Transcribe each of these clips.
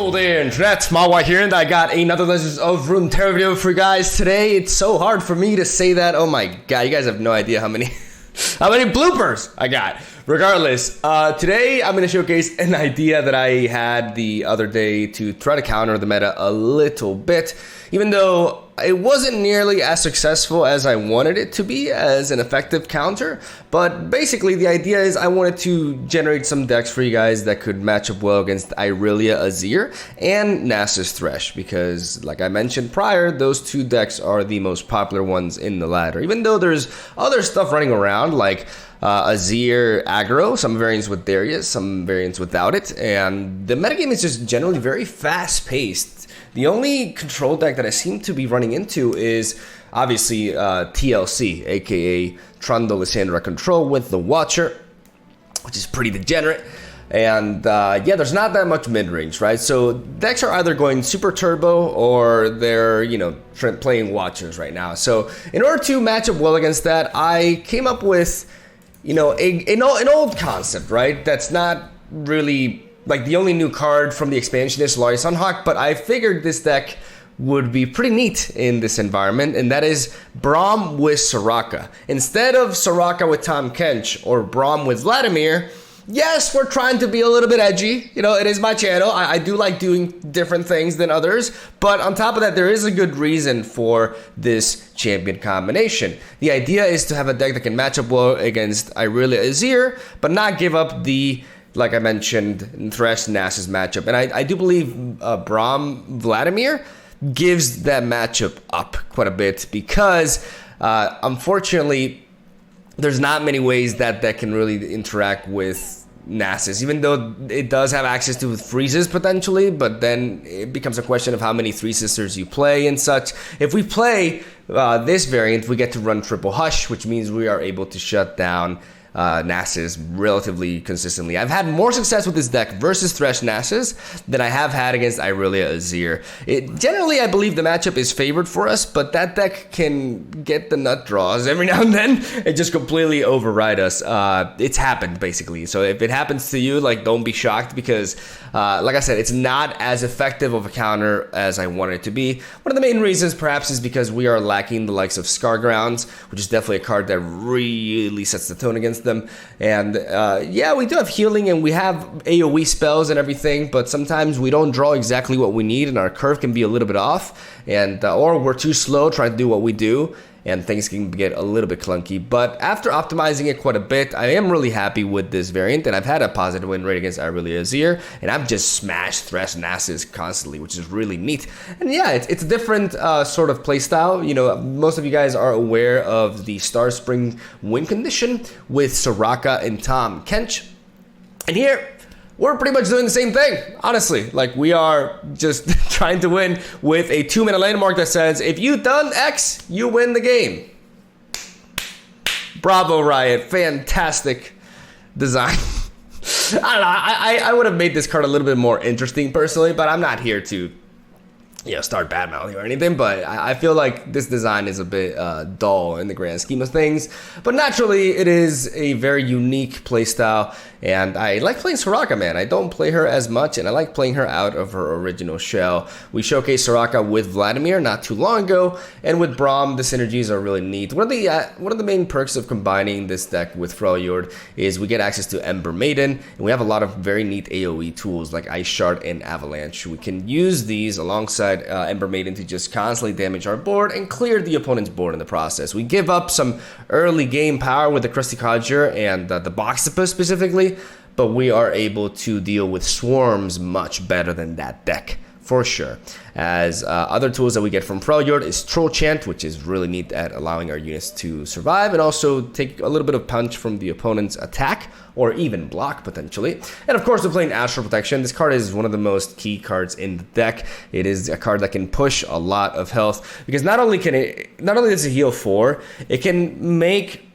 Yo there, Internet, MegaMogwai here, and I got another Legends of Runeterra video for you guys today. It's so hard for me to say that. Oh my god, you guys have no idea how many bloopers I got. Regardless, today I'm going to showcase an idea that I had the other day to try to counter the meta a little bit, even though it wasn't nearly as successful as I wanted it to be as an effective counter. But basically the idea is I wanted to generate some decks for you guys that could match up well against Irelia Azir and Nasus Thresh, because like I mentioned prior, those two decks are the most popular ones in the ladder, even though there's other stuff running around like Azir Aggro, some variants with Darius, some variants without it, and the metagame is just generally very fast-paced. The only control deck that I seem to be running into is obviously TLC, aka Trundle Lysandra Control with the Watcher, which is pretty degenerate. And yeah, there's not that much mid-range, right? So decks are either going super turbo or they're, you know, playing Watchers right now. So in order to match up well against that, I came up with, you know, an old concept, right? That's not really like the only new card from the expansion is Lari Sunhawk, but I figured this deck would be pretty neat in this environment, and that is BRAUM with Soraka. Instead of Soraka with Tahm Kench or BRAUM with Vladimir, yes, we're trying to be a little bit edgy. You know, it is my channel. I do like doing different things than others, but on top of that, there is a good reason for this champion combination. The idea is to have a deck that can match up well against Irelia Azir, but not give up the, like I mentioned, Thresh Nasus matchup. And I do believe BRAUM Vladimir gives that matchup up quite a bit because unfortunately there's not many ways that can really interact with Nasus, even though it does have access to freezes potentially, but then it becomes a question of how many Three Sisters you play and such. If we play this variant, we get to run Triple Hush, which means we are able to shut down Nasus relatively consistently. I've had more success with this deck versus Thresh Nasus than I have had against Irelia Azir. Generally, I believe the matchup is favored for us, but that deck can get the nut draws every now and then and just completely override us. It's happened, basically. So if it happens to you, like, don't be shocked because, like I said, it's not as effective of a counter as I want it to be. One of the main reasons, perhaps, is because we are lacking the likes of Scargrounds, which is definitely a card that really sets the tone against them. And yeah, we do have healing and we have AoE spells and everything, but sometimes we don't draw exactly what we need and our curve can be a little bit off, and or we're too slow trying to do what we do and things can get a little bit clunky. But after optimizing it quite a bit, I am really happy with this variant, and I've had a positive win rate against Irelia Azir, and I've just smashed Thresh Nasus constantly, which is really neat. And yeah, it's a different sort of playstyle. You know, most of you guys are aware of the Star Spring win condition with Soraka and Tahm Kench. And here, we're pretty much doing the same thing, honestly. Like, we are just trying to win with a 2-minute landmark that says, if you done X, you win the game. Bravo, Riot. Fantastic design. I don't know. I would have made this card a little bit more interesting, personally, but I'm not here to, you know, start bad-mouthing or anything, but I feel like this design is a bit dull in the grand scheme of things. But naturally, it is a very unique playstyle, and I like playing Soraka, man. I don't play her as much, and I like playing her out of her original shell. We showcased Soraka with Vladimir not too long ago, and with BRAUM, the synergies are really neat. One of the main perks of combining this deck with Freljord is we get access to Ember Maiden, and we have a lot of very neat AoE tools like Ice Shard and Avalanche. We can use these alongside Ember Maiden to just constantly damage our board and clear the opponent's board in the process. We give up some early game power with the Crusty Codger and the Boxipus specifically, but we are able to deal with swarms much better than that deck, for sure. As other tools that we get from Freljord is Troll Chant, which is really neat at allowing our units to survive and also take a little bit of punch from the opponent's attack or even block potentially. And of course, we're playing Astral Protection. This card is one of the most key cards in the deck. It is a card that can push a lot of health because not only does it heal 4, it can make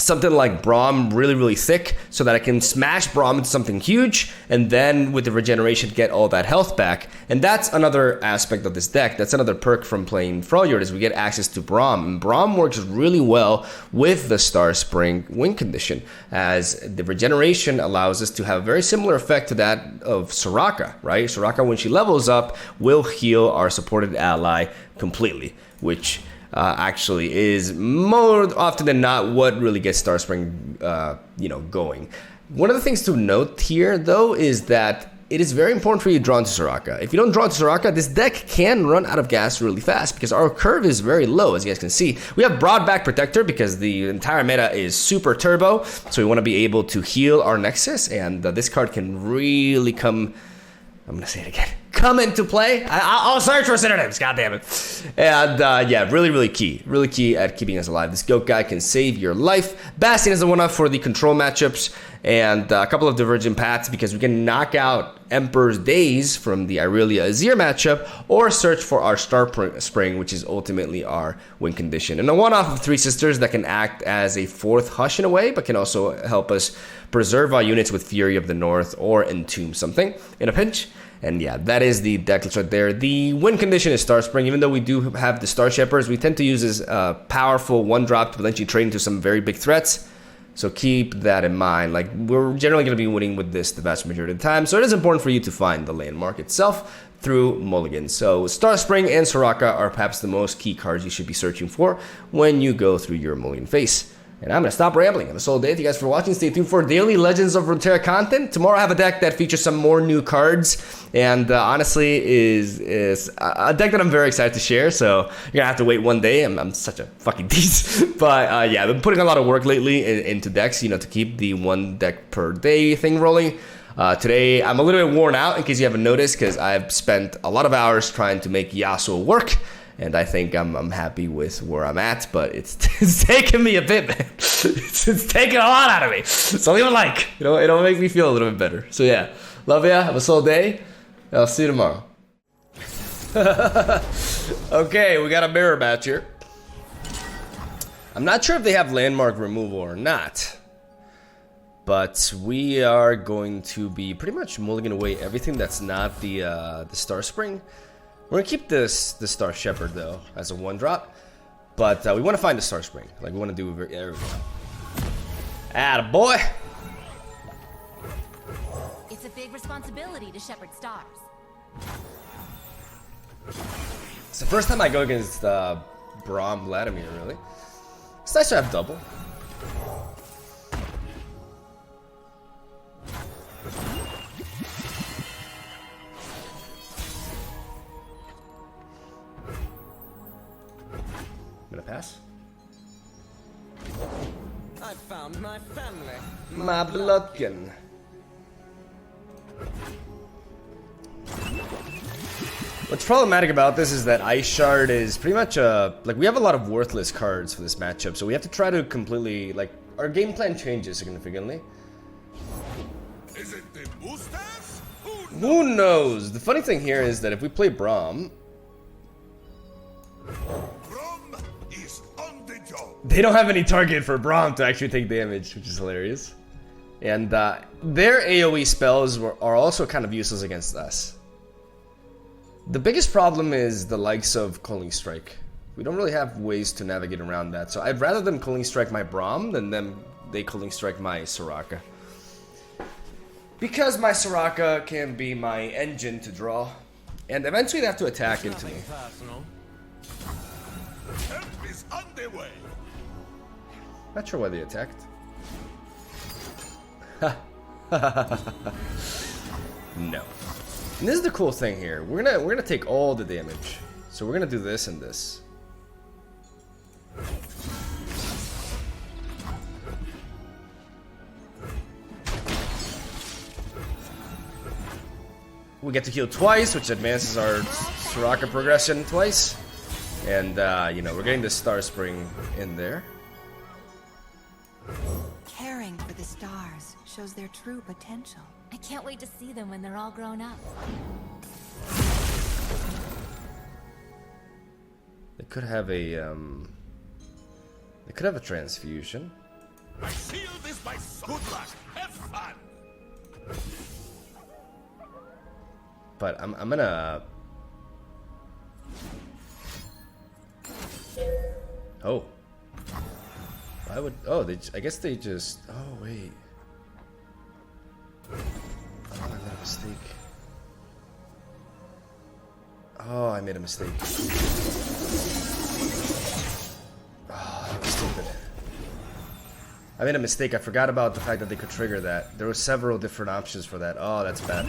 something like BRAUM really thick so that I can smash BRAUM into something huge, and then with the regeneration get all that health back. And that's another aspect of this deck. That's another perk from playing Freljord, is we get access to BRAUM. And BRAUM works really well with the Star Spring win condition, as the regeneration allows us to have a very similar effect to that of Soraka, right? Soraka, when she levels up, will heal our supported ally completely, which actually is more often than not what really gets Star Spring, going. One of the things to note here, though, is that it is very important for you to draw into Soraka. If you don't draw into Soraka, this deck can run out of gas really fast because our curve is very low, as you guys can see. We have broad back protector because the entire meta is super turbo, so we want to be able to heal our Nexus, and this card can really come... I'm gonna say it again. Come into play. I'll search for synonyms. God damn it. And yeah, really key at keeping us alive. This goat guy can save your life. Bastion is the one up for the control matchups, and a couple of divergent paths because we can knock out Emperor's Days from the Irelia Azir matchup, or search for our Star Spring, which is ultimately our win condition. And a one-off of Three Sisters that can act as a fourth Hush in a way, but can also help us preserve our units with Fury of the North or entomb something in a pinch. And yeah, that is the deck list right there. The win condition is Star Spring. Even though we do have the Star Shepherds, we tend to use this powerful one-drop to potentially trade into some very big threats. So keep that in mind. Like, we're generally going to be winning with this the vast majority of the time. So it is important for you to find the landmark itself through mulligans. So Star Spring and Soraka are perhaps the most key cards you should be searching for when you go through your mulligan phase. And I'm going to stop rambling. Have a solid day. Thank you guys for watching. Stay tuned for daily Legends of Runeterra content. Tomorrow I have a deck that features some more new cards. And honestly, is a deck that I'm very excited to share. So you're going to have to wait one day. I'm such a fucking beast. But yeah, I've been putting a lot of work lately into decks, to keep the one deck per day thing rolling. Today, I'm a little bit worn out, in case you haven't noticed, because I've spent a lot of hours trying to make Yasuo work. And I think I'm happy with where I'm at, but it's taken me a bit, man. It's taken a lot out of me. So leave a like. It'll make me feel a little bit better. So yeah, love ya. Have a solid day. I'll see you tomorrow. Okay, we got a mirror match here. I'm not sure if they have landmark removal or not, but we are going to be pretty much mulligan away everything that's not the Star Spring. We're gonna keep the Star Shepherd though as a one drop, but we want to find the Star Spring. Like, we want to do everything. Attaboy! It's a big responsibility to shepherd stars. It's the first time I go against BRAUM Vladimir, really. It's nice to have double. Gonna pass. I found my family. My bloodkin. What's problematic about this is that Ice Shard is pretty much like, we have a lot of worthless cards for this matchup, so we have to try to completely, like, our game plan changes significantly. Is it the boosters? Who knows? The funny thing here is that if we play BRAUM, BRAUM is on the job. they don't have any target for BRAUM to actually take damage, which is hilarious. And their AoE spells are also kind of useless against us. The biggest problem is the likes of Culling Strike. We don't really have ways to navigate around that, so I'd rather them Culling Strike my BRAUM than they Culling Strike my Soraka. Because my Soraka can be my engine to draw, and eventually they have to attack into me. Help is on the way. Not sure why they attacked. No. And this is the cool thing here. We're gonna take all the damage. So we're gonna do this and this. We get to heal twice, which advances our Soraka progression twice. And you know, we're getting the Star Spring in there. Caring for the stars shows their true potential. I can't wait to see them when they're all grown up. They could have a transfusion. My shield is my sword. Good luck. Have fun. But I'm gonna. Oh. Why would? Oh, I guess they just. Oh wait. Oh, I made a mistake. Oh, I made a mistake. Oh, that was stupid. I made a mistake. I forgot about the fact that they could trigger that. There were several different options for that. Oh, that's bad.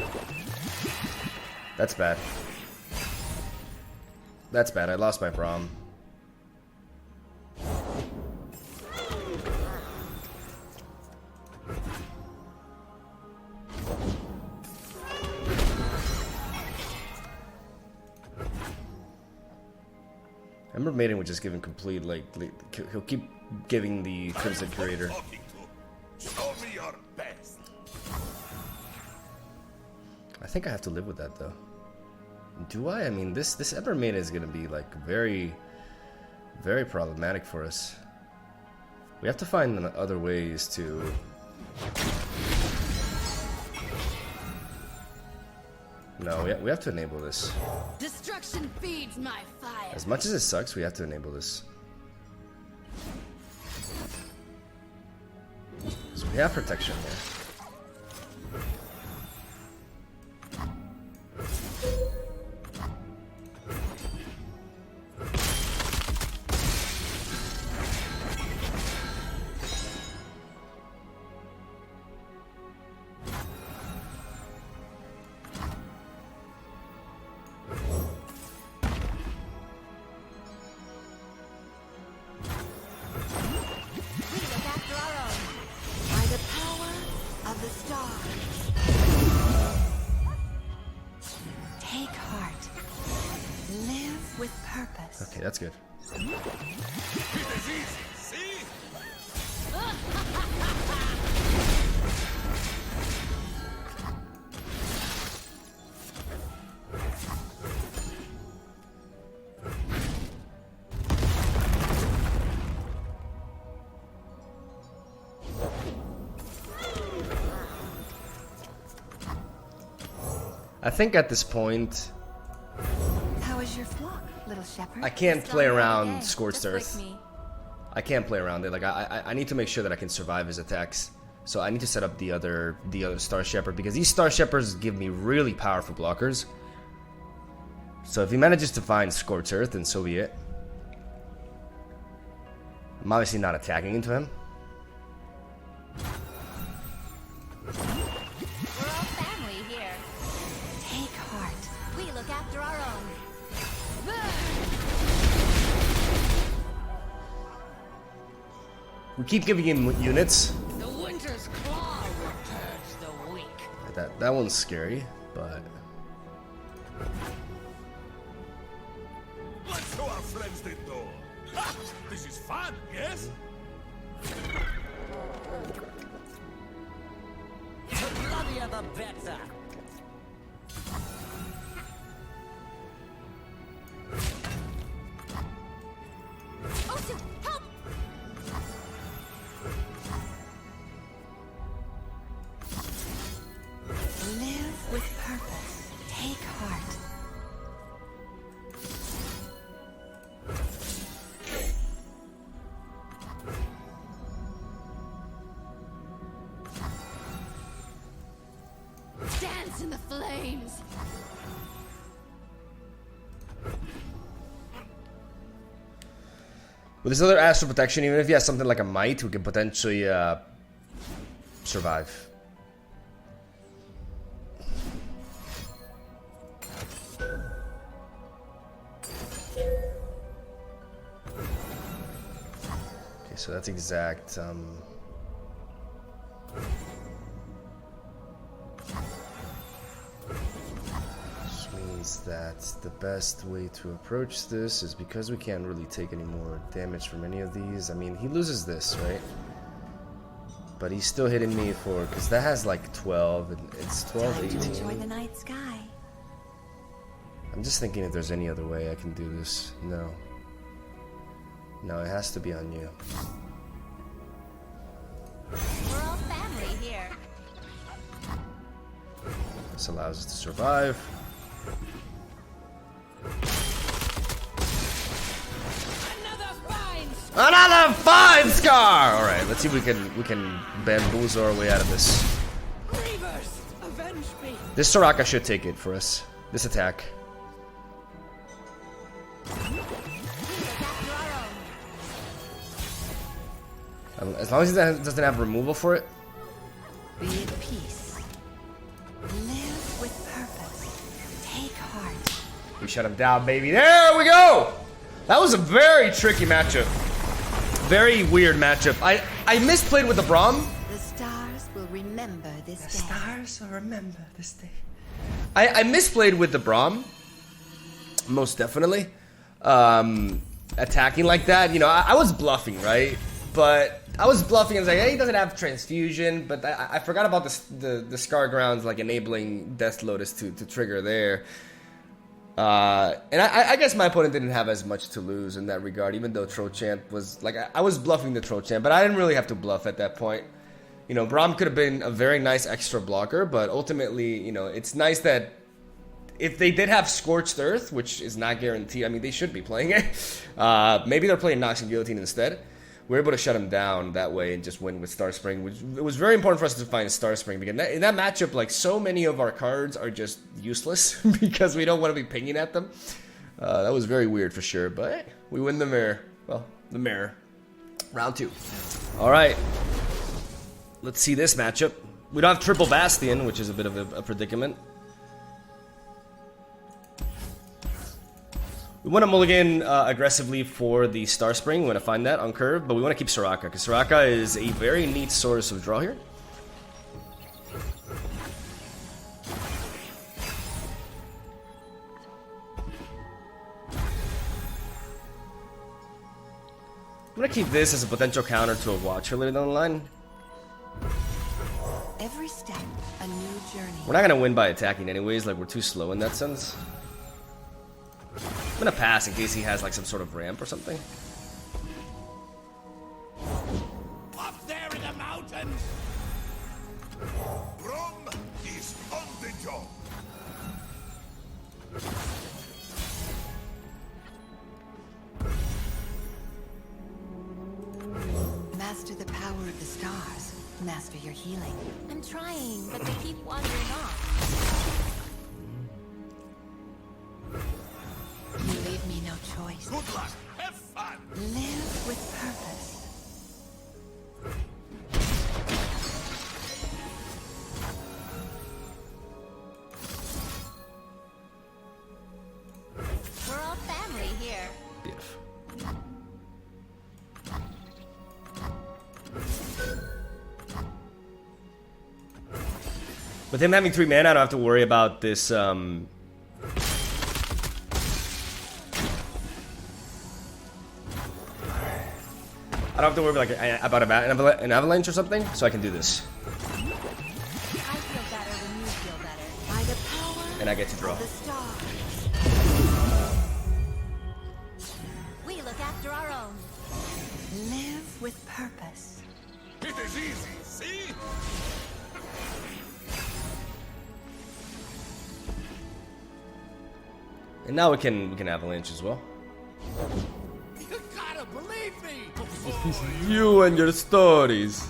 That's bad. That's bad. I lost my BRAUM. Ember Maiden would just give him complete, like, he'll keep giving the Crimson Curator. Show me your best. I think I have to live with that, though. Do I? I mean, this Ember Maiden is gonna be, like, very, very problematic for us. We have to find other ways to... No, we have to enable this. Destruction feeds my fire. As much as it sucks, we have to enable this. So we have protection there. Okay, that's good. It is easy, see? I think at this point, How is your flock, little shepherd? I can't play around Scorched Just like Earth. me. I can't play around it. Like I need to make sure that I can survive his attacks. So I need to set up the other Star Shepherd, because these Star Shepherds give me really powerful blockers. So if he manages to find Scorched Earth, then so be it. I'm obviously not attacking into him. We're all family here. Take heart. We look after our own. We keep giving him units. The winter's claw will purge the weak. That one's scary, but Let's show our friends the door. Ha! This is fun, yes? The bloodier the better. Oh, shoot, help! Live with purpose. Take heart. Dance in the flames. with this other Astral Protection, even if he has something like a Might, we can potentially survive. Okay, so that's exact. Which means that the best way to approach this is, because we can't really take any more damage from any of these. I mean, he loses this, right? But he's still hitting me for, because that has like 12, and it's 12, Time to enjoy 18. the night sky. I'm just thinking if there's any other way I can do this. No. No, it has to be on you. This allows us to survive. Another fine scar! Alright, let's see if we can bamboozle our way out of this. Reavers, avenge me. This Soraka should take it for us. This attack. As long as it doesn't have removal for it. Be at peace. Live with purpose. Take heart. We shut him down, baby. There we go! That was a very tricky matchup. Very weird matchup. I misplayed with the BRAUM. The stars will remember this day. Stars will remember this day. I misplayed with the BRAUM. Most definitely. Attacking like that, you know, I was bluffing, right? But I was bluffing and was like, hey, he doesn't have transfusion, but I forgot about the Scar Grounds, like enabling Death Lotus to trigger there. And I guess my opponent didn't have as much to lose in that regard, even though Trochant was, like, I was bluffing the Trochant, but I didn't really have to bluff at that point. You know, BRAUM could have been a very nice extra blocker, but ultimately, you know, it's nice that if they did have Scorched Earth, which is not guaranteed, I mean, they should be playing it. Maybe they're playing Nox and Guillotine instead. We're able to shut him down that way and just win with Star Spring, which it was very important for us to find Star Spring, because in that matchup, like, so many of our cards are just useless because we don't want to be pinging at them. That was very weird for sure, but hey, we win the mirror. Well, the mirror. Round 2. All right. Let's see this matchup. We don't have Triple Bastion, which is a bit of a predicament. We want to mulligan aggressively for the Star Spring. We want to find that on curve, but we want to keep Soraka, because Soraka is a very neat source of draw here. I'm going to keep this as a potential counter to a Watcher later down the line. Every step, a new journey. We're not going to win by attacking anyways, like, we're too slow in that sense. I'm gonna pass in case he has like some sort of ramp or something. Up there in the mountains! BRAUM is on the job! Master the power of the stars. Master your healing. I'm trying, but they keep wandering off. You leave me no choice. Good luck! Have fun! Live with purpose. We're all family here. Beautiful. With him having 3 mana, I don't have to worry about this. I don't have to worry about an avalanche or something, so I can do this. I feel better when you feel better. By the power And I get to draw. of the stars. We look after our own. Live with purpose. It is easy, see? And now we can avalanche as well. You gotta believe me! You and your stories.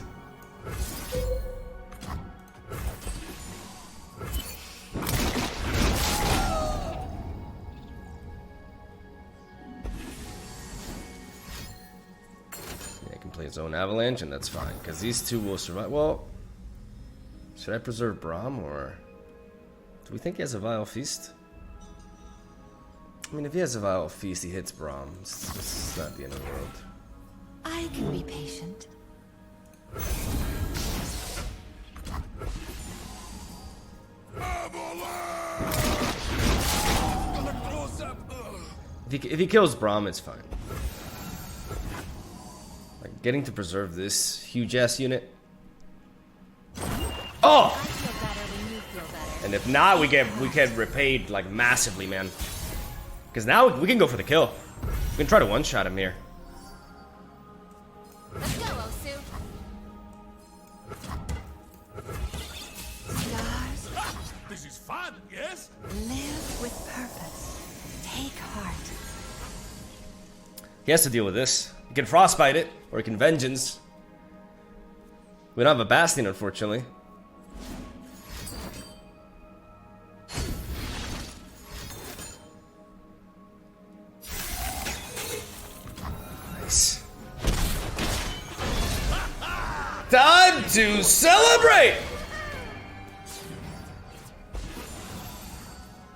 Yeah, I can play his own avalanche, and that's fine, because these two will survive. Well, should I preserve BRAUM, or do we think he has a Vile Feast? I mean, if he has a Vile Feast, he hits BRAUM. It's not the end of the world. I can be patient. If he kills BRAUM, it's fine. Like, getting to preserve this huge ass unit. Oh! I feel better when you feel better. And if not, we get repaid like massively, man. Because now we can go for the kill. We can try to one-shot him here. Let's go, Osu. Stars This is fun! fun, yes? Live with purpose. Take heart. He has to deal with this. He can frostbite it, or he can vengeance. We don't have a bastion, unfortunately. Nice. Time to celebrate!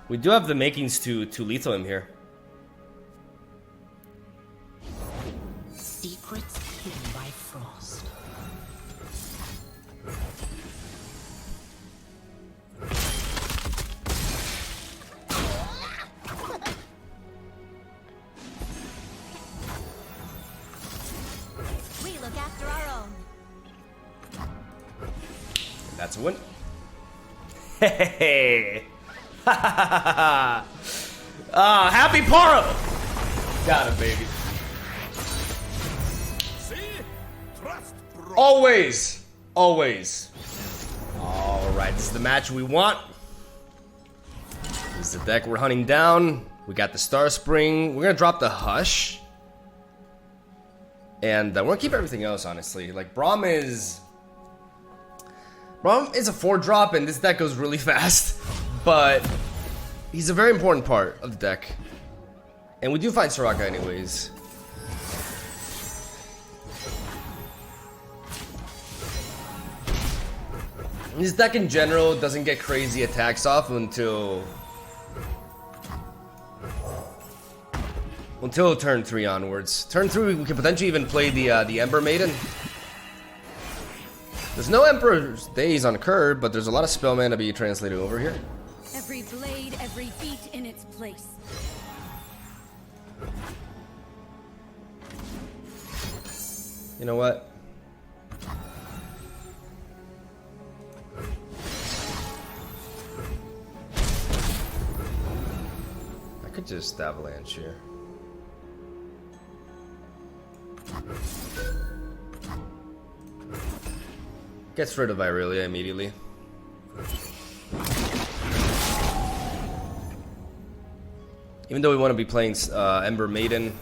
We do have the makings to lethal him here. Secrets hidden by frost. We look after our own. That's a win. Hey! Happy Paro! Got him, baby. See? Trust, bro. Always! Always. Alright, this is the match we want. This is the deck we're hunting down. We got the Star Spring. We're gonna drop the Hush. And we're gonna keep everything else, honestly. Like, BRAUM is a 4-drop, and this deck goes really fast. But he's a very important part of the deck. And we do find Soraka anyways. This deck in general doesn't get crazy attacks off until turn 3 onwards. Turn 3 we can potentially even play the Ember Maiden. There's no Emperor's Days on curb, but there's a lot of spell mana to be translated over here. Every blade, every beat in its place. You know what? I could just avalanche here. Gets rid of Irelia immediately. Even though we want to be playing Ember Maiden.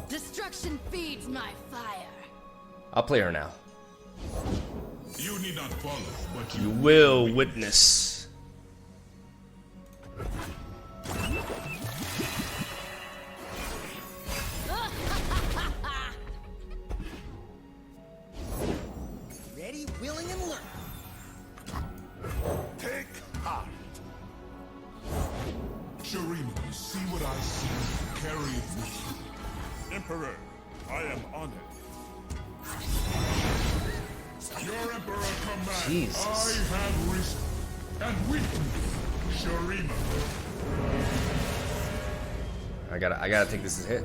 Destruction feeds my fire. I'll play her now. You need not follow, but You will witness. Ready, willing, and learn. take heart. Shurima, you see what I see. Carry it with you. Emperor, I am honored. Your Emperor commands. Jesus. I have risen. And with me, Shurima. I gotta take this as a hit.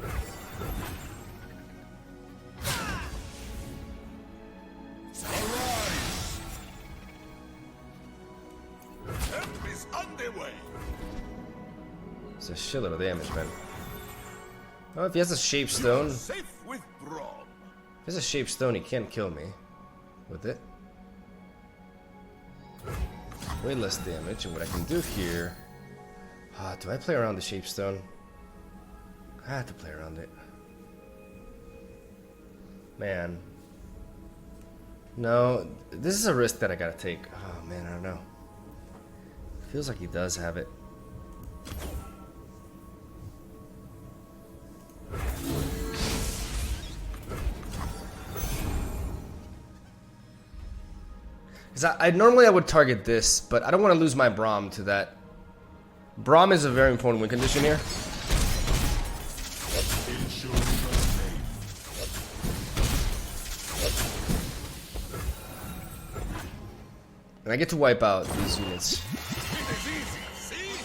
Arise! Help is underway. It's a shitload of damage, man. Oh, if he has a shape stone, Safe with BRAUM. if he has a shape stone, he can't kill me with it. Way less damage, and what I can do here. Do I play around the shape stone? I have to play around it. Man. No, this is a risk that I gotta take. Oh man, I don't know. Feels like he does have it. Because I normally I would target this, but I don't want to lose my BRAUM to that. BRAUM is a very important win condition here. In Shurima's name. And I get to wipe out these units. It is easy, see?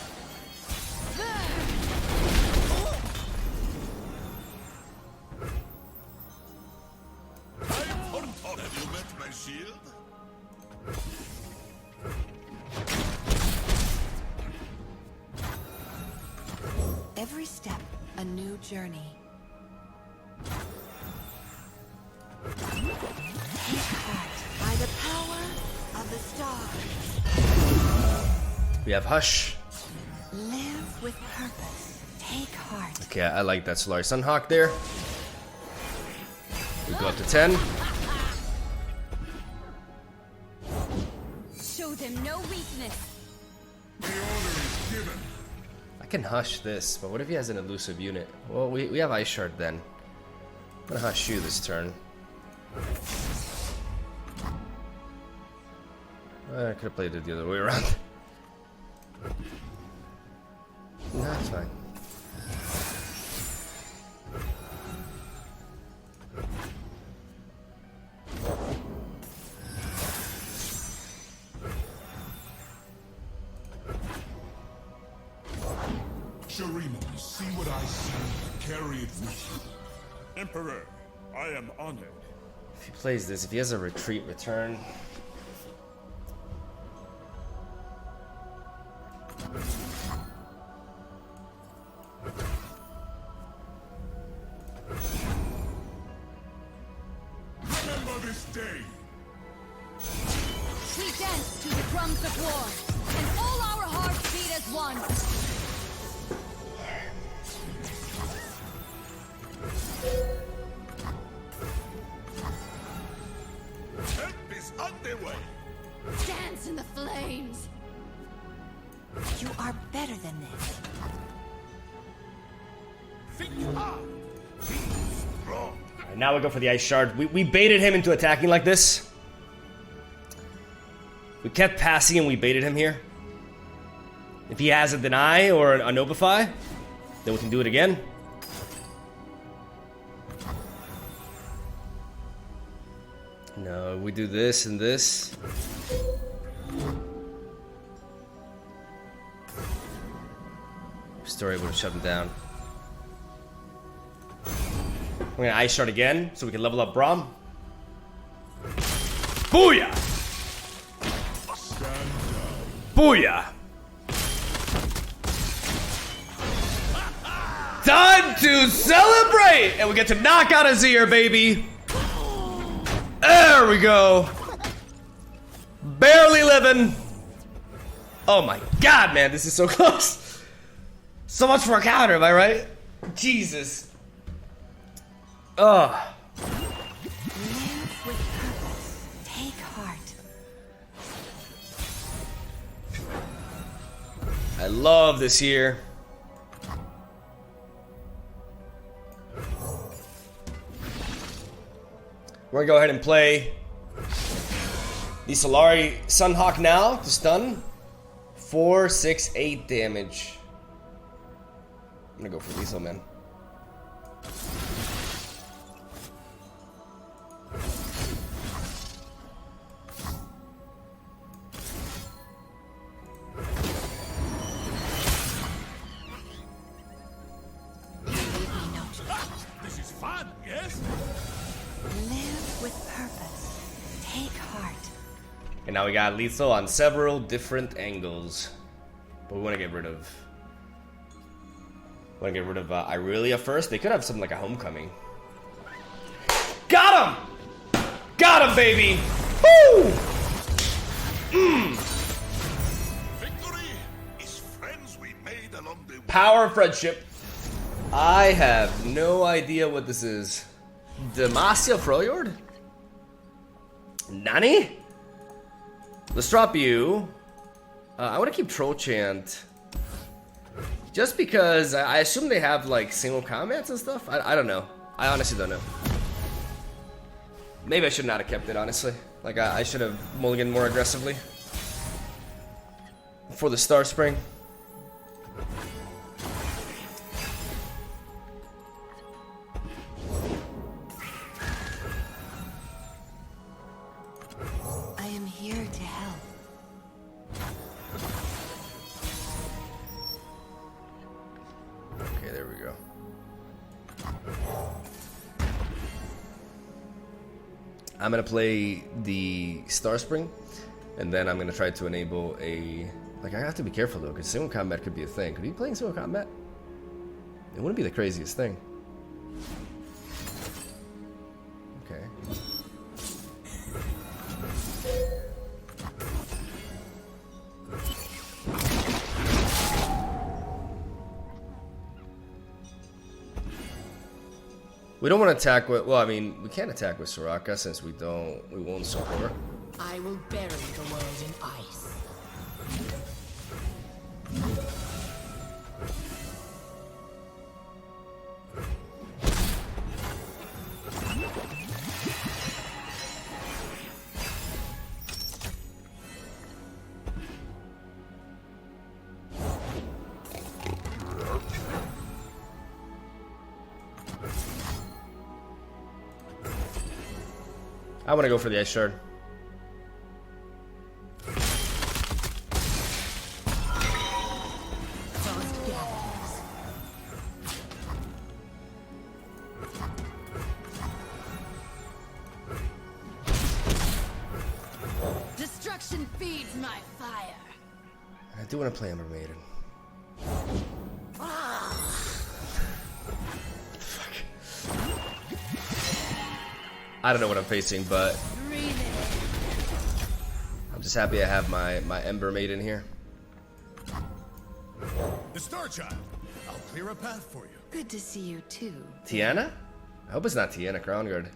I'm on top. Have you met my shield? Every step, a new journey. Take heart by the power of the stars. We have Hush. Live with purpose. Take heart. Okay, I like that Solari Sunhawk there. We go up to 10. Show them no weakness. The order is given. I can Hush this, but what if he has an elusive unit? Well, we have Ice Shard then. I'm gonna Hush you this turn. I could have played it the other way around. Nah, it's fine. Shurima, see what I see. Carry it with you. Emperor, I am honored. If he plays this, if he has a retreat return. Remember this day. We dance to the drums of war, and all our hearts beat as one. Help is underway. Dance in the flames. You are better than this. Think hard. Be strong. Alright, now we go for the Ice Shard. We baited him into attacking like this. We kept passing and we baited him here. If he has a Deny or a Nobify, then we can do it again. No, we do this and this. Still able to shut him down. We're gonna Ice Shard again so we can level up Braum. Booyah! Booyah! Time to celebrate! And we get to knock out Azir, baby! There we go! Barely living! Oh my god, man, this is so close! So much for a counter, am I right? Jesus. Ugh. Live with purpose. Take heart. I love this here. We're gonna go ahead and play the Solari Sunhawk now to stun. 4, 6, 8 damage. I'm gonna go for lethal, man. This is fun, yes? Live with purpose. Take heart. And now we got lethal on several different angles. But we wanna get rid of Irelia first. They could have something like a homecoming. Got him! Got him, baby! Woo! Victory is friends we made along the way. Power of friendship. I have no idea what this is. Demacia Freljord? Nani? Let's drop you. I want to keep Troll Chant. Just because I assume they have like single combats and stuff. I don't know. I honestly don't know. Maybe I should not have kept it, honestly. Like I should have mulliganed more aggressively. For the Star Spring. I am here to help. Okay, there we go. I'm gonna play the Star Spring, and then I'm gonna try to enable a... Like, I have to be careful though, because single combat could be a thing. Could he be playing single combat? It wouldn't be the craziest thing. Okay. We don't want to attack with. Well, I mean, we can't attack with Soraka since we won't support. I will bury the world in ice. I want to go for the ice shard. Destruction feeds my fire. I do want to play Ember Maiden. I don't know what I'm facing, but I'm just happy I have my Ember Maiden here. The Star Child. I'll clear a path for you. Good to see you too. Tiana? I hope it's not Tiana Crown Guard.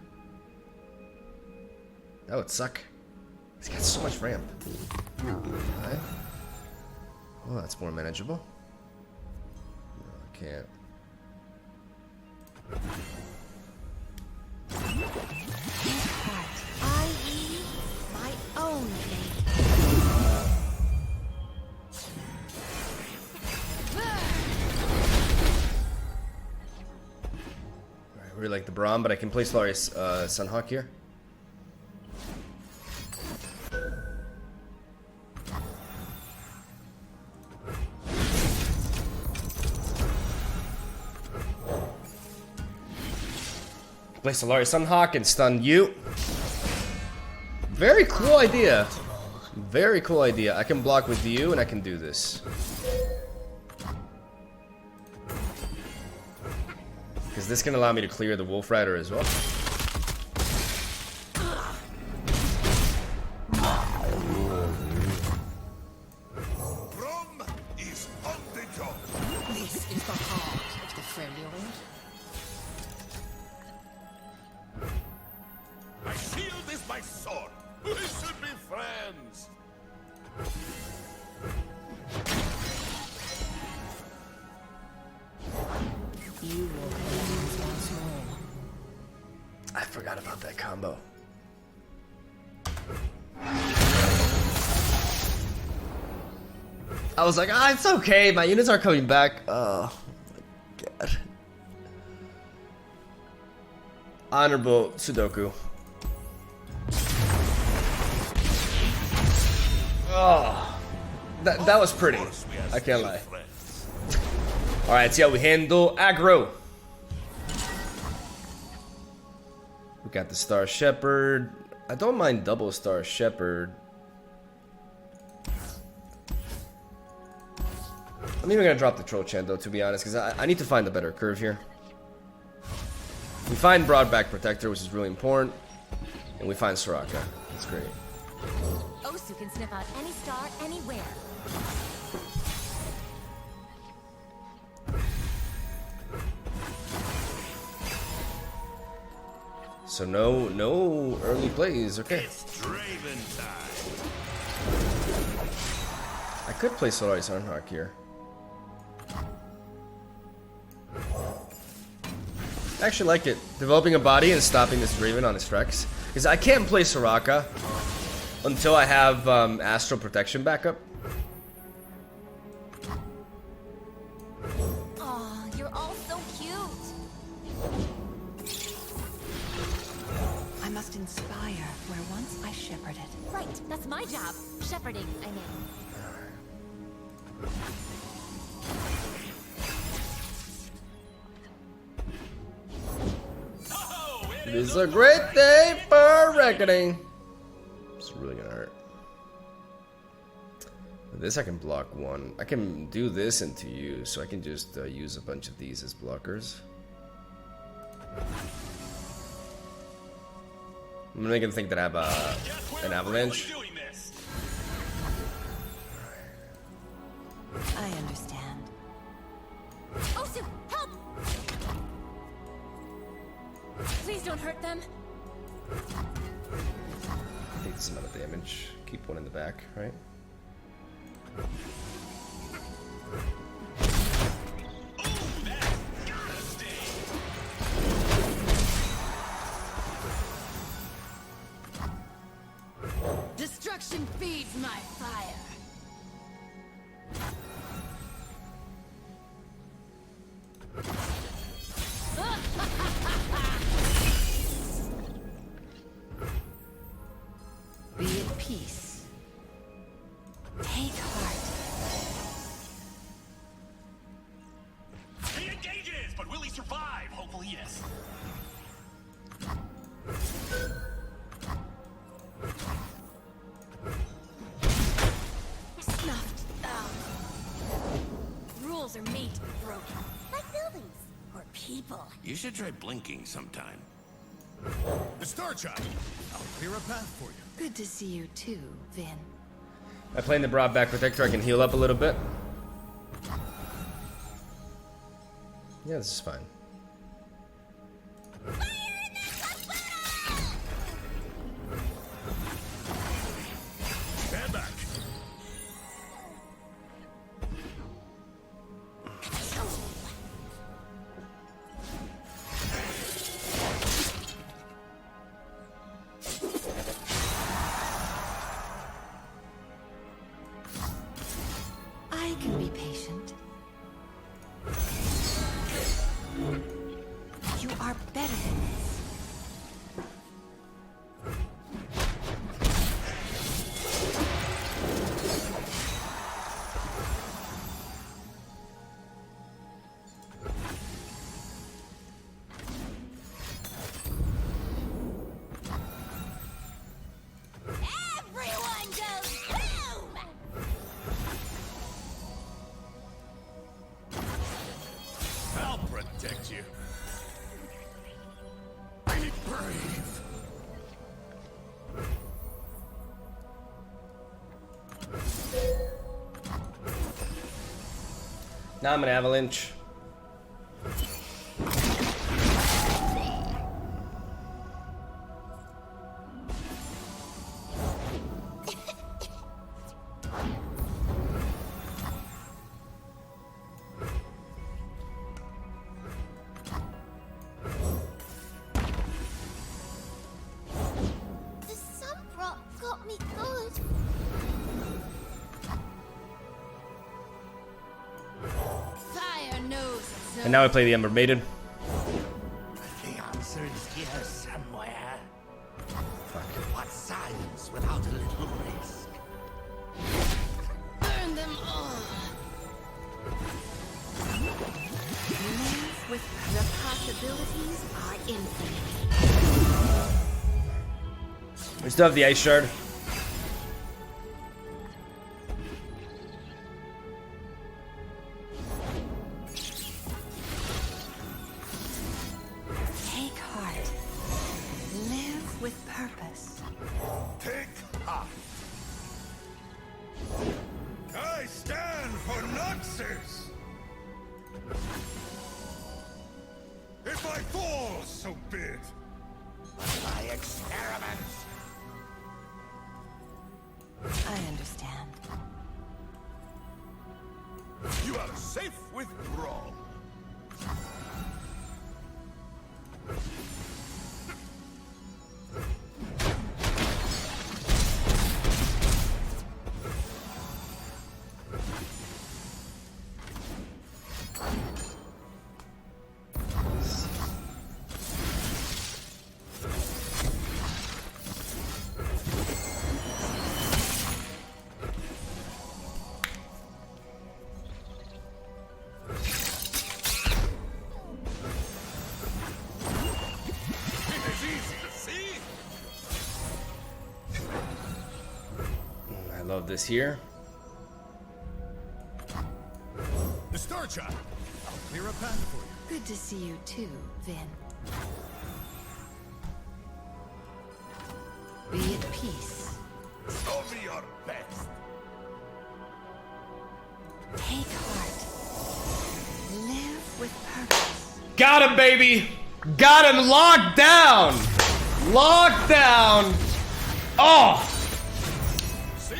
That would suck. He's got so much ramp. Okay. Well, that's more manageable. No, I can't. I.e. my own fate. Alright, really like the BRAUM, but I can play Solarius Sunhawk here. Play Solarius Sunhawk and stun you. Very cool idea. Very cool idea. I can block with you and I can do this. Because this can allow me to clear the Wolf Rider as well. BRAUM is on the job. This is the heart of the Freljord. My shield is my sword. We should be friends. You will cleanse once more. I forgot about that combo. I was like, ah, it's okay. My units are coming back. Oh my god. Honorable Sudoku. Oh, that was pretty. I can't lie. All right, see how we handle Aggro. We got the Star Shepherd. I don't mind double Star Shepherd. I'm even gonna drop the Troll Chant though, to be honest, because I need to find a better curve here. We find Broadback Protector, which is really important, and we find Soraka. That's great. Osu can sniff out any star anywhere. So no early plays. Okay. It's Draven time. I could play Solarius Sunhawk here. I actually like it. Developing a body and stopping this Raven on his Frex. Because I can't play Soraka until I have Astral Protection backup. Aw, you're all so cute. I must inspire where once I shepherded. Right, that's my job. Shepherding, I mean. It is a great day for reckoning. It's really gonna hurt. With this I can block one. I can do this into you, so I can just use a bunch of these as blockers. I'm gonna make him think that I have an avalanche. I understand. Osu, help! Please don't hurt them. Take this amount of damage. Keep one in the back, right? Destruction feeds my fire. Be at peace. Take heart. He engages, but will he survive? Hopefully, yes. Snuffed out. Rules are made to be broken. Like buildings. Or people. You should try blinking sometime. The Star Child. I'll clear a path for you. Good to see you too, Vin. I play in the broad back protector. I can heal up a little bit. Yeah, this is fine. Stand back. I can be patient. You are better than this. Everyone goes boom! I'll protect you. Be brave. Now I'm an avalanche. The sun prop got me good. Fire knows its And now I play the Ember Maiden. The answer is here somewhere. Fuck. What science without a little risk? burn them all. Live with the possibilities are infinite. We still have the Ice Shard. Take heart. Live with purpose. Take heart. I stand for Naxxes. If I fall, so be it. My experiments. I understand. You are safe with BRAUM. It's easy to see. I love this here. The Star Child. I'll clear a path for you. Good to see you too, Vin. Be at peace. Show me your best. Take heart. Live with purpose. Got him, baby! Got him locked down! Locked down! Oh! See?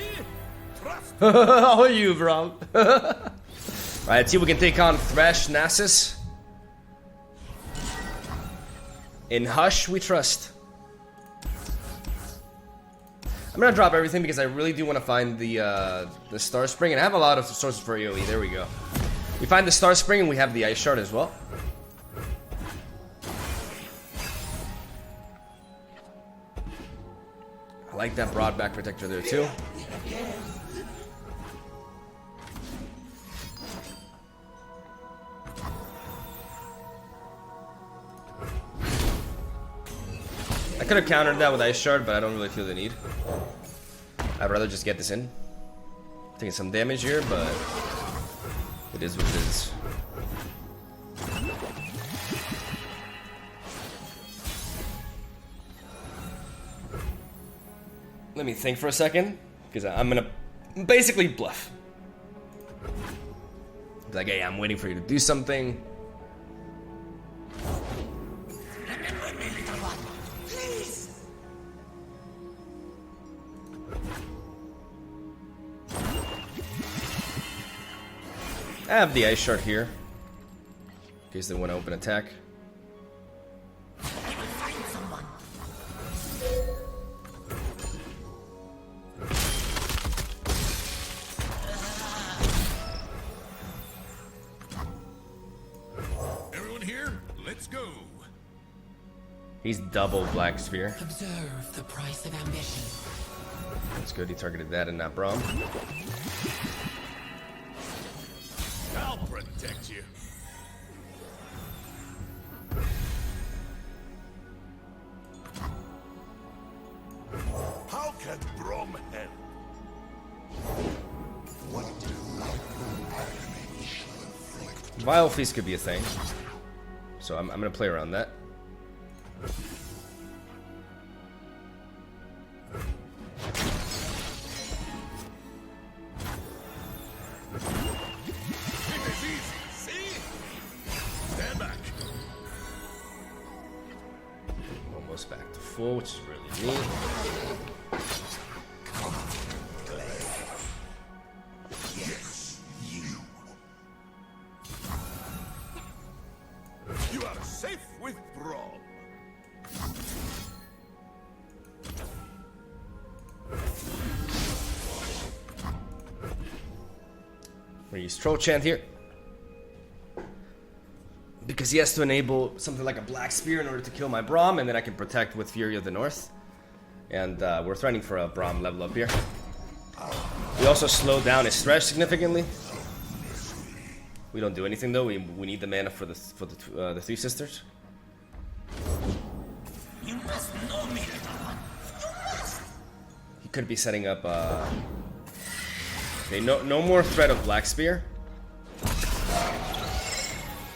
Trust. How are you, bro? Alright, let's see if we can take on Thresh Nasus. In Hush, we trust. I'm gonna drop everything because I really do want to find the Star Spring, and I have a lot of sources for AoE. There we go. We find the Star Spring, and we have the Ice Shard as well. I like that broad back protector there too. I could have countered that with Ice Shard, but I don't really feel the need. I'd rather just get this in. Taking some damage here, but it is what it is. Let me think for a second, because I'm gonna basically bluff. It's like, hey, I'm waiting for you to do something. I have the Ice Shard here, in case they want to open attack. Everyone here? Let's go. He's double Black Sphere. Observe the price of ambition. That's good, he targeted that and not Braum. I'll protect you. How can BRAUM help? Vile Feast could be a thing, so I'm gonna play around that. Almost back to full, which is really neat. Yes, you are safe with BRAUM. We use Troll Chant here, because he has to enable something like a Black Spear in order to kill my Braum, and then I can protect with Fury of the North. And we're threatening for a Braum level up here. We also slow down his Thresh significantly. We don't do anything though. We need the mana for the Three Sisters. You must know me, little one. He could be setting up. Okay, no more threat of Black Spear.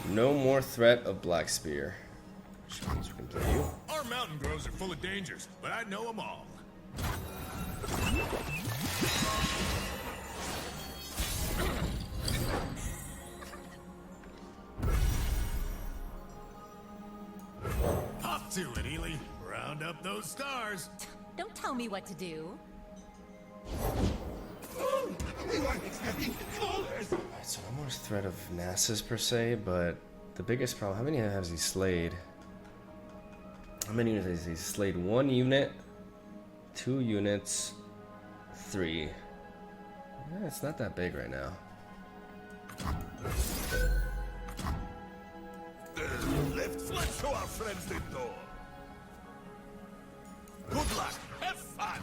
No more threat of Black Spear. Which means we can play you. Our mountain groves are full of dangers, but I know them all. Hop to it, Ely. Round up those stars. Don't tell me what to do. Alright, so no more threat of Nasus per se, but the biggest problem, how many has he slayed? How many units has he slayed? 1 unit, 2 units, 3. Yeah, it's not that big right now. Let's show our friends the door. Good luck. Have fun.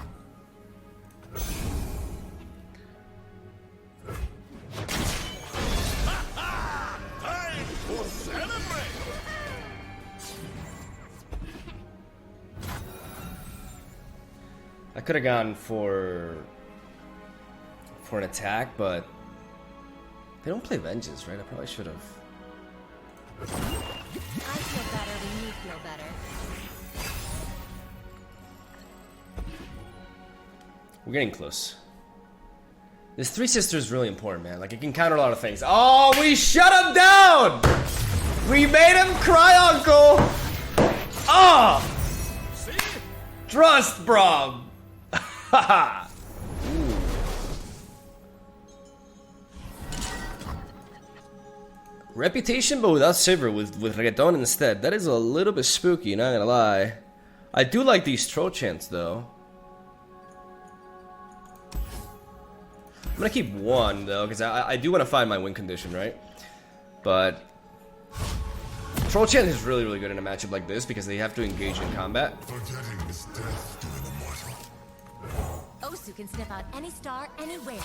Time to celebrate! I could have gone for an attack, but they don't play Vengeance, right? I probably should have. I feel better when you feel better. We're getting close. This Three Sisters is really important, man. Like, it can counter a lot of things. Oh, we shut him down! We made him cry, Uncle! must, bro. Haha. Reputation, but without silver, with reggaeton instead. That is a little bit spooky, not gonna lie. I do like these troll chants though. I'm gonna keep one though, because I do want to find my win condition, right? But troll chant is really, really good in a matchup like this because they have to engage in combat. Forgetting is death to an immortal. Osu can sniff out any star anywhere.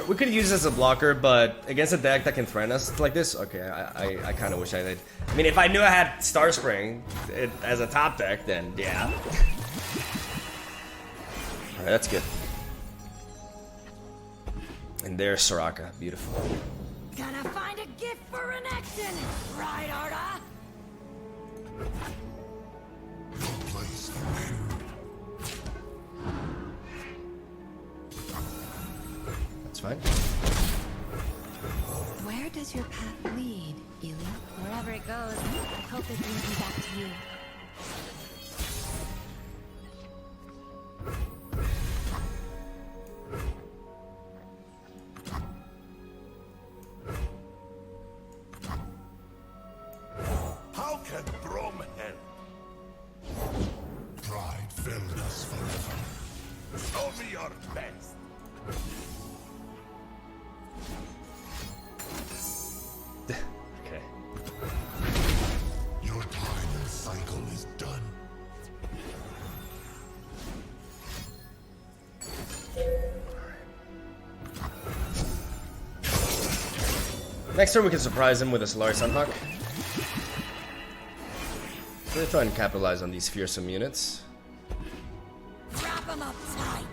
We could use this as a blocker, but against a deck that can threaten us like this, okay, I kind of wish I did. I mean, if I knew I had Star Spring as a top deck, then yeah. Alright, that's good. And there's Soraka, beautiful. Gonna find a gift for Renekton, right, Arda? Place That's fine. Where does your path lead, Ely? Wherever it goes, I hope it brings me back to you. How can BRAUM help? Pride filled us forever. Show me your best. Okay. Your time and cycle is done. Next turn we can surprise him with a Solaris Sunhawk. We're gonna try and capitalize on these fearsome units. Wrap him up tight.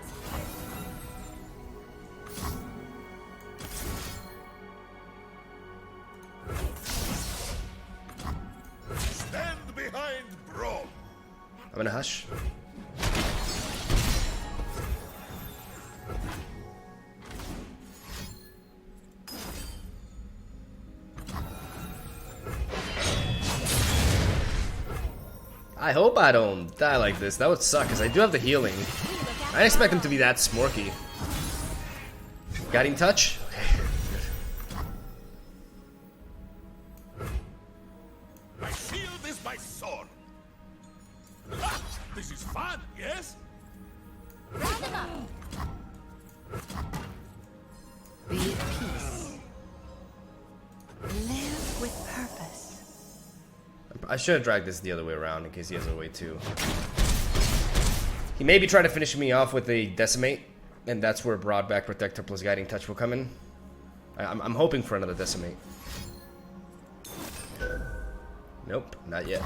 Stand behind BRAUM. I'm gonna hush. I hope I don't die like this. That would suck, because I do have the healing. I didn't expect him to be that smorky. Guiding touch? Okay, good. My shield is my sword. Ah, this is fun, yes? Round him up. Be at peace. Live with purpose. I should have dragged this the other way around in case he has a way too. He maybe try to finish me off with a Decimate, and that's where Broadback Protector plus Guiding Touch will come in. I'm hoping for another Decimate. Nope, not yet.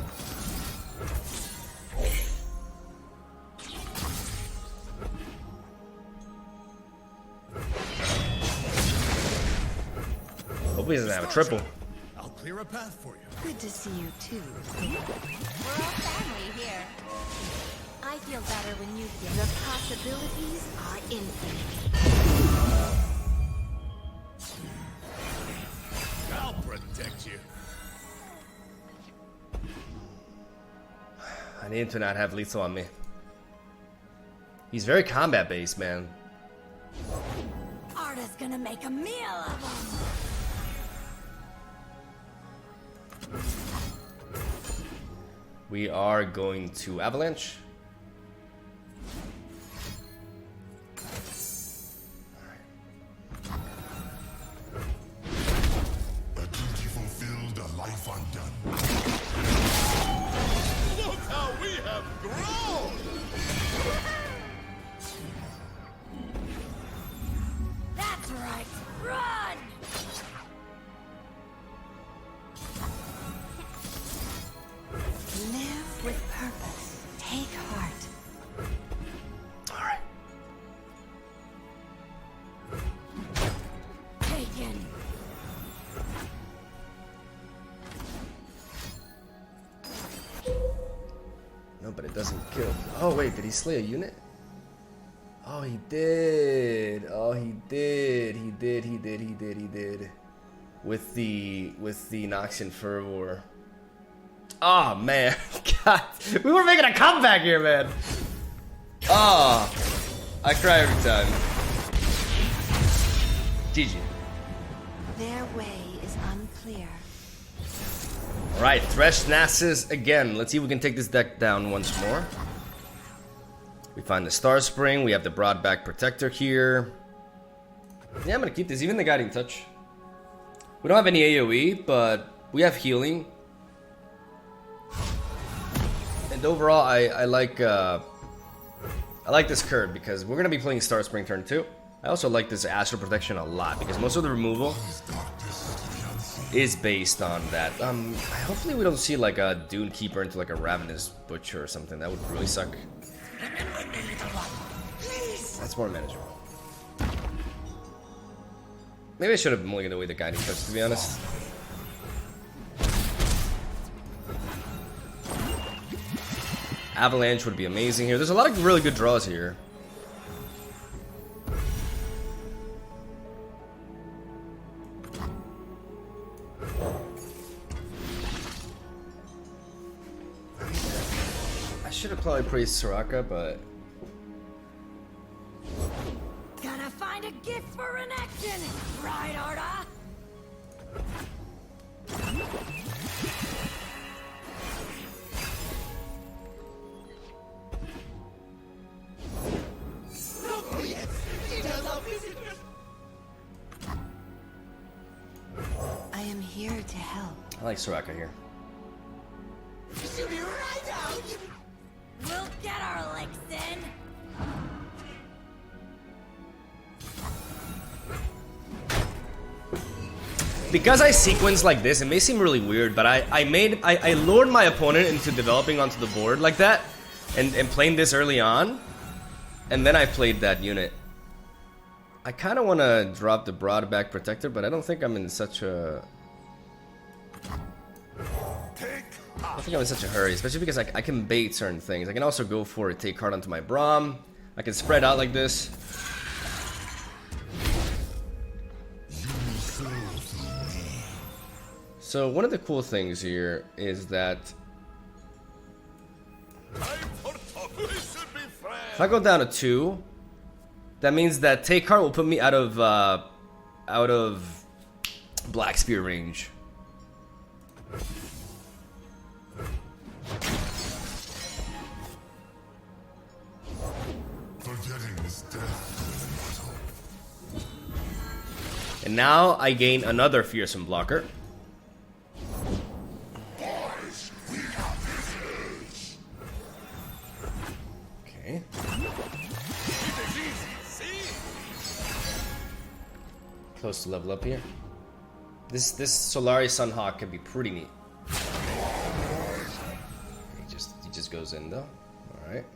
Hope he doesn't have a triple. I'll clear a path for you. Good to see you too. We're all family here. I feel better when you feel. The possibilities are infinite. I'll protect you. I need him to not have lethal on me. He's very combat based, man. Arda's gonna make a meal of him. We are going to Avalanche. A duty fulfilled, a life undone. Look how we have grown! That's right. Run! Live with purpose. Take heart. Alright. Taken. No, but it doesn't kill. Oh wait, did he slay a unit? Oh, he did. Oh, he did. He did. With the Noxian Fervor. Oh man, God, we were making a comeback here, man. Oh, I cry every time. GG. Their way is unclear. All right, Thresh Nasus again. Let's see if we can take this deck down once more. We find the Star Spring. We have the Broadback Protector here. Yeah, I'm gonna keep this. Even the Guiding Touch. We don't have any AoE, but we have healing. And overall, I like this card because we're gonna be playing Star Spring turn 2. I also like this Astral Protection a lot because most of the removal is based on that. Hopefully we don't see like a Dune Keeper into like a Ravenous Butcher or something. That would really suck. That's more manageable. Maybe I should have mulliganed away the Guiding Touch, to be honest. Avalanche would be amazing here. There's a lot of really good draws here. I should have probably praised Soraka, but... Gonna find a gift for an action, right, Arda? I am here to help. I like Soraka here. We'll get our licks in. Because I sequence like this, it may seem really weird, but I lured my opponent into developing onto the board like that, and playing this early on, and then I played that unit. I kind of want to drop the Broadback Protector, but I don't think I'm in such a... I don't think I'm in such a hurry, especially because I can bait certain things. I can also go for a take card onto my Braum. I can spread out like this. So one of the cool things here is that if I go down to 2, that means that take card will put me out of Black Spear range. And now I gain another fearsome blocker. Okay. Close to level up here. This Solari Sunhawk can be pretty neat. He just goes in though. All right.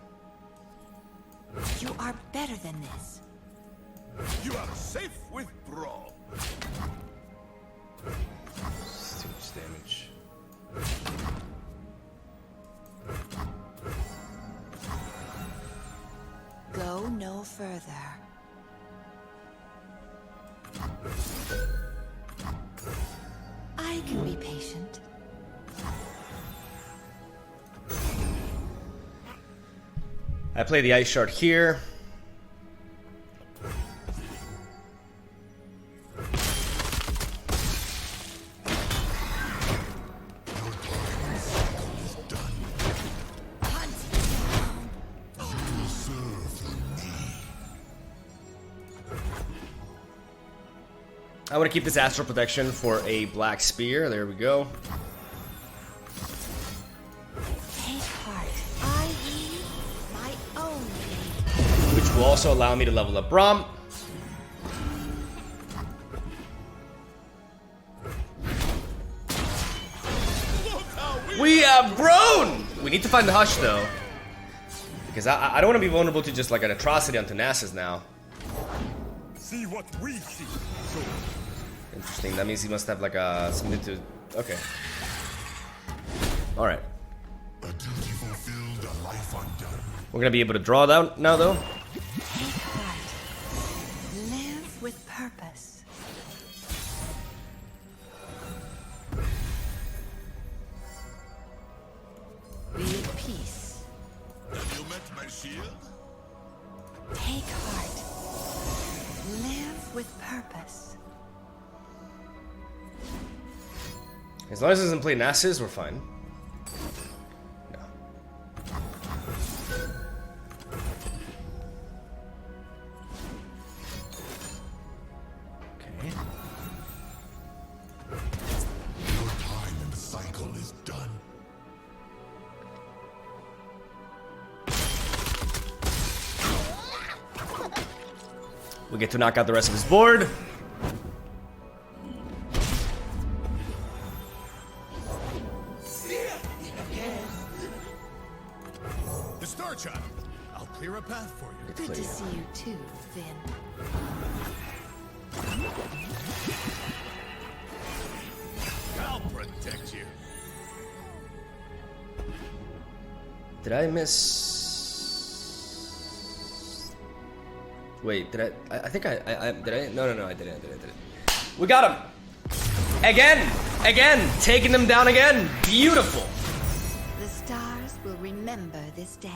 You are better than this. You are safe with BRAUM. It's too much damage. Go no further. I can be patient. I play the Ice Shard here. I want to keep this Astral Protection for a Black Spear. There we go. Take heart. I lead my own fate. Which will also allow me to level up Braum. We have grown! We need to find the Hush though. Because I don't want to be vulnerable to just like an atrocity onto Nasus now. See what we see. Interesting, that means he must have like a something to... Okay. Alright. A duty fulfilled, a life undone. We're gonna be able to draw it out now though. Take heart. Live with purpose. As long as it doesn't play Nasus, we're fine. No. Okay. Your time in the cycle is done. We get to knock out the rest of his board. The Star Child. I'll clear a path for you. Good to see you too, Finn. I'll protect you. Did I miss? Wait, did I think I did I? No, I didn't. We got him! Again! Taking them down again! Beautiful! The stars will remember this day.